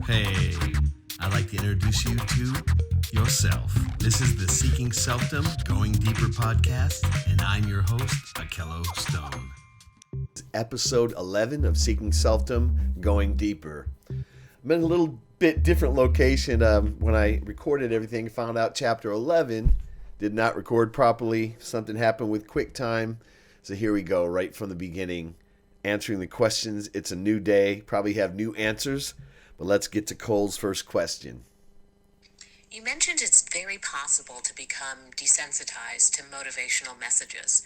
Hey, I'd like to introduce you to yourself. This is the Seeking Selfdom Going Deeper podcast, and I'm your host, Akello Stone. Episode 11 of Seeking Selfdom Going Deeper. I'm in a little bit different location. When I recorded everything, found out chapter 11 did not record properly. Something happened with QuickTime. So here we go, right from the beginning, answering the questions. It's a new day, probably have new answers, but let's get to Cole's first question. You mentioned it's very possible to become desensitized to motivational messages.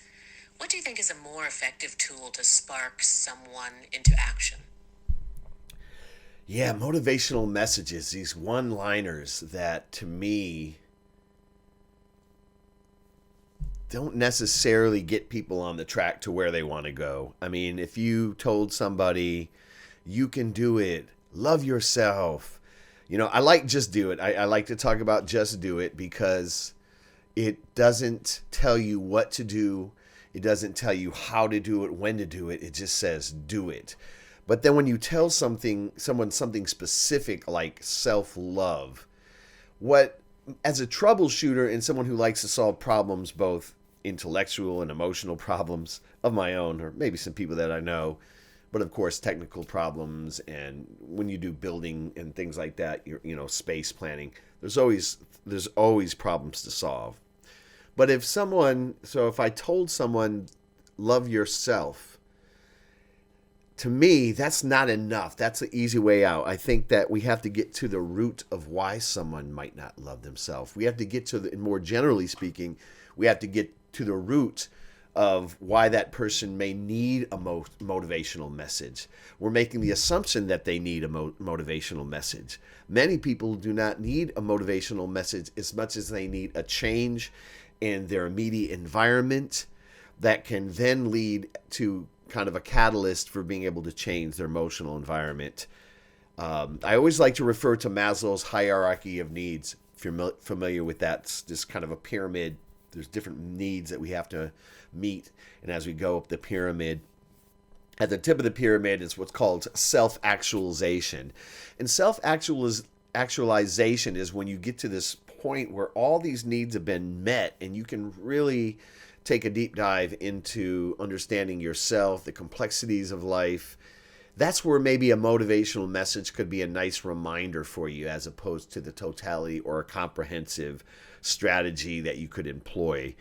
What do you think is a more effective tool to spark someone into action? Yeah, motivational messages, these one-liners that to me don't necessarily get people on the track to where they want to go. I mean, if you told somebody, you can do it, love yourself, I like Just Do It. I like to talk about Just Do It because it doesn't tell you what to do. It doesn't tell you how to do it, when to do it. It just says do it. But then when you tell someone something specific like self-love, as a troubleshooter and someone who likes to solve problems, both intellectual and emotional problems of my own, or maybe some people that I know, but of course technical problems, and when you do building and things like that, space planning, there's always problems to solve. But if I told someone, love yourself, to me, that's not enough. That's the easy way out. I think that we have to get to the root of why someone might not love themselves. We have to get to more generally speaking, we have to get to the root of why that person may need a motivational message. We're making the assumption that they need a motivational message. Many people do not need a motivational message as much as they need a change in their immediate environment that can then lead to kind of a catalyst for being able to change their emotional environment. I always like to refer to Maslow's hierarchy of needs. If you're familiar with that, it's just kind of a pyramid. There's different needs that we have to meet. And as we go up the pyramid, at the tip of the pyramid is what's called self-actualization. And self-actualization is when you get to this point where all these needs have been met and you can really take a deep dive into understanding yourself, the complexities of life. That's where maybe a motivational message could be a nice reminder for you, as opposed to the totality or a comprehensive strategy that you could employ.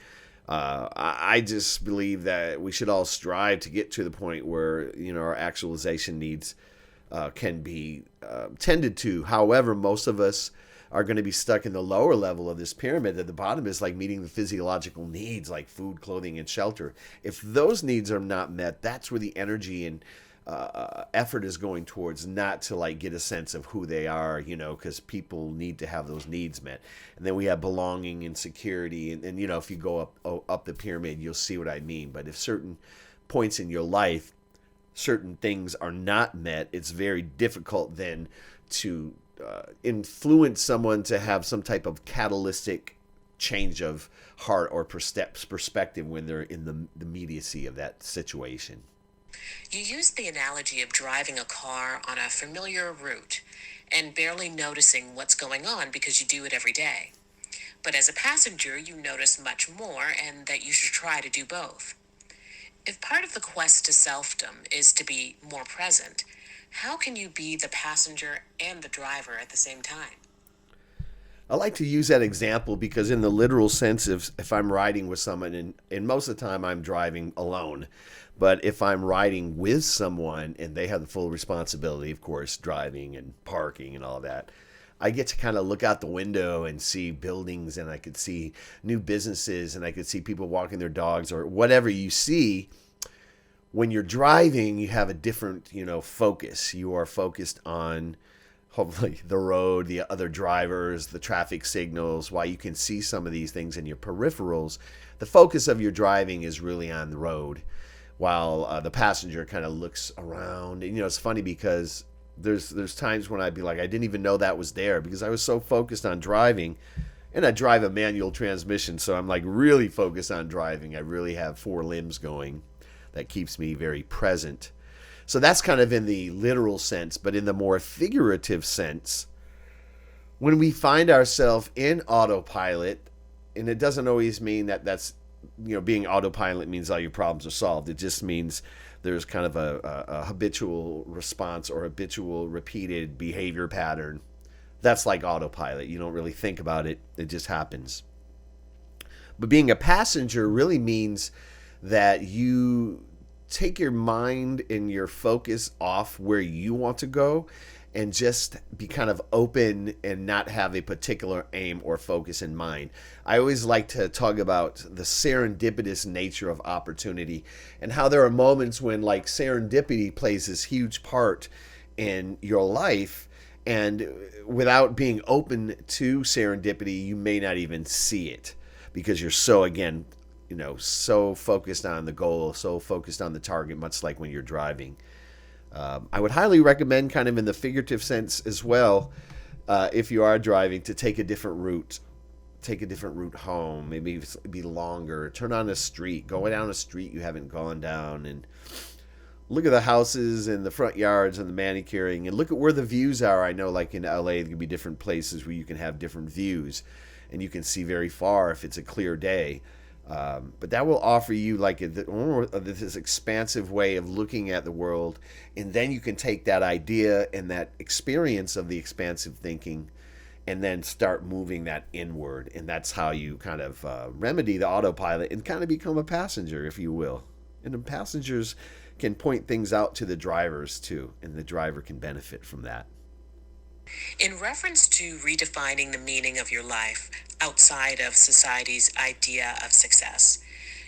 I just believe that we should all strive to get to the point where our actualization needs can be tended to. However, most of us are going to be stuck in the lower level of this pyramid. At the bottom is like meeting the physiological needs like food, clothing, and shelter. If those needs are not met, that's where the energy and effort is going towards, not to like get a sense of who they are, because people need to have those needs met. And then we have belonging and security. And if you go up the pyramid, you'll see what I mean. But if certain points in your life, certain things are not met, it's very difficult then to influence someone to have some type of catalytic change of heart or perspective when they're in the immediacy of that situation. You used the analogy of driving a car on a familiar route and barely noticing what's going on because you do it every day. But as a passenger, you notice much more, and that you should try to do both. If part of the quest to selfdom is to be more present, how can you be the passenger and the driver at the same time? I like to use that example because in the literal sense, if I'm riding with someone, and most of the time I'm driving alone, but if I'm riding with someone and they have the full responsibility, of course, driving and parking and all that, I get to kind of look out the window and see buildings, and I could see new businesses, and I could see people walking their dogs, or whatever you see. When you're driving, you have a different, focus. You are focused on hopefully the road, the other drivers, the traffic signals. While you can see some of these things in your peripherals, the focus of your driving is really on the road, while the passenger kind of looks around. And it's funny because there's times when I'd be like, I didn't even know that was there because I was so focused on driving. And I drive a manual transmission, so I'm like really focused on driving. I really have 4 limbs going. That keeps me very present. So that's kind of in the literal sense, but in the more figurative sense, when we find ourselves in autopilot, and it doesn't always mean that that's, being autopilot means all your problems are solved. It just means there's kind of a habitual response or habitual repeated behavior pattern. That's like autopilot. You don't really think about it. It just happens. But being a passenger really means that you take your mind and your focus off where you want to go and just be kind of open and not have a particular aim or focus in mind. I always like to talk about the serendipitous nature of opportunity and how there are moments when like serendipity plays this huge part in your life, and without being open to serendipity, you may not even see it because you're so, again, so focused on the goal, so focused on the target, much like when you're driving. I would highly recommend, kind of in the figurative sense as well, if you are driving, to take a different route. Take a different route home, maybe be longer. Turn on a street, go down a street you haven't gone down, and look at the houses and the front yards and the manicuring, and look at where the views are. I know, like in LA, there can be different places where you can have different views, and you can see very far if it's a clear day. But that will offer you like this expansive way of looking at the world, and then you can take that idea and that experience of the expansive thinking and then start moving that inward, and that's how you kind of remedy the autopilot and kind of become a passenger, if you will. And the passengers can point things out to the drivers too, and the driver can benefit from that. In reference to redefining the meaning of your life outside of society's idea of success,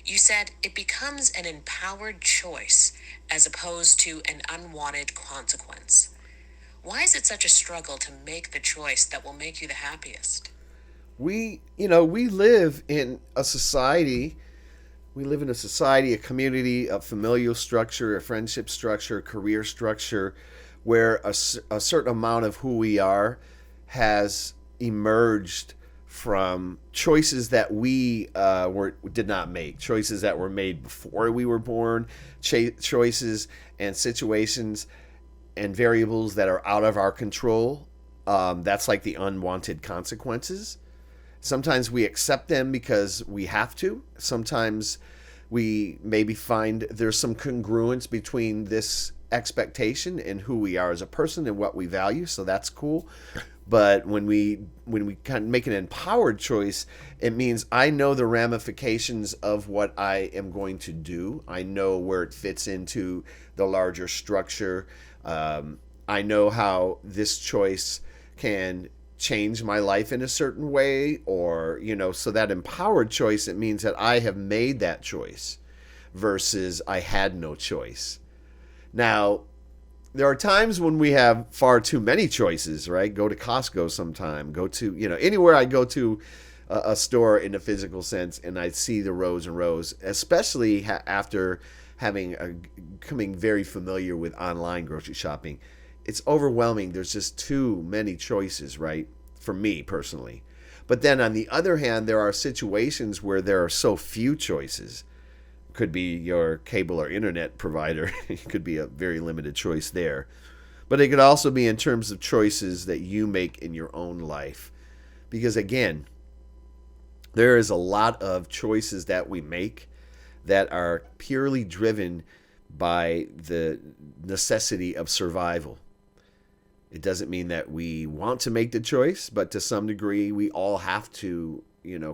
you said it becomes an empowered choice as opposed to an unwanted consequence. Why is it such a struggle to make the choice that will make you the happiest? We live in a society. We live in a society, a community, a familial structure, a friendship structure, a career structure, where a certain amount of who we are has emerged from choices that we did not make, choices that were made before we were born, choices and situations and variables that are out of our control. That's like the unwanted consequences. Sometimes we accept them because we have to. Sometimes we maybe find there's some congruence between this expectation and who we are as a person and what we value, so that's cool. But when we kind of make an empowered choice, it means I know the ramifications of what I am going to do. I know where it fits into the larger structure. I know how this choice can change my life in a certain way, or so that empowered choice, it means that I have made that choice versus I had no choice. Now, there are times when we have far too many choices, right? Go to Costco sometime, go to, anywhere I go to a store in a physical sense, and I see the rows and rows, especially after becoming very familiar with online grocery shopping. It's overwhelming. There's just too many choices, right? For me personally. But then on the other hand, there are situations where there are so few choices. Could be your cable or internet provider. It could be a very limited choice there. But it could also be in terms of choices that you make in your own life. Because again, there is a lot of choices that we make that are purely driven by the necessity of survival. It doesn't mean that we want to make the choice, but to some degree, we all have to,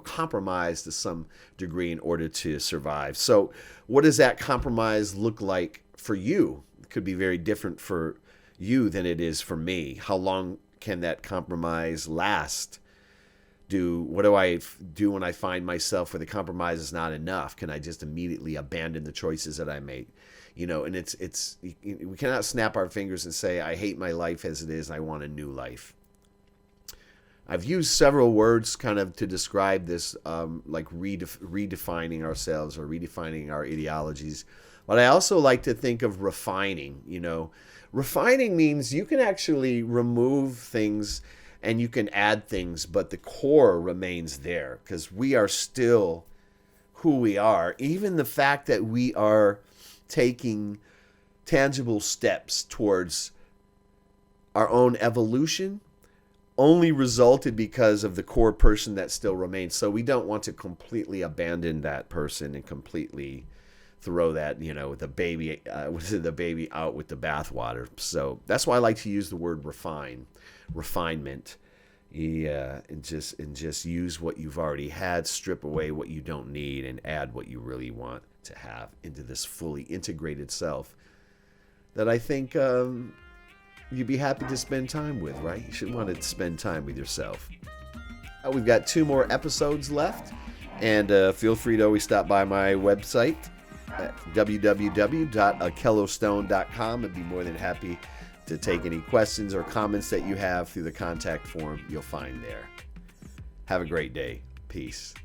compromise to some degree in order to survive. So what does that compromise look like for you? It could be very different for you than it is for me. How long can that compromise last? What do I do when I find myself where the compromise is not enough? Can I just immediately abandon the choices that I make? And it's we cannot snap our fingers and say, I hate my life as it is, I want a new life. I've used several words kind of to describe this, like redefining ourselves or redefining our ideologies. But I also like to think of refining. Refining means you can actually remove things and you can add things, but the core remains there because we are still who we are. Even the fact that we are taking tangible steps towards our own evolution only resulted because of the core person that still remains. So we don't want to completely abandon that person and completely throw that, the baby out with the bathwater. So that's why I like to use the word refinement. Yeah, and just use what you've already had, strip away what you don't need, and add what you really want to have into this fully integrated self that I think you'd be happy to spend time with, right? You should want to spend time with yourself. We've got 2 more episodes left, and feel free to always stop by my website at www.akellostone.com. I'd be more than happy to take any questions or comments that you have through the contact form you'll find there. Have a great day. Peace.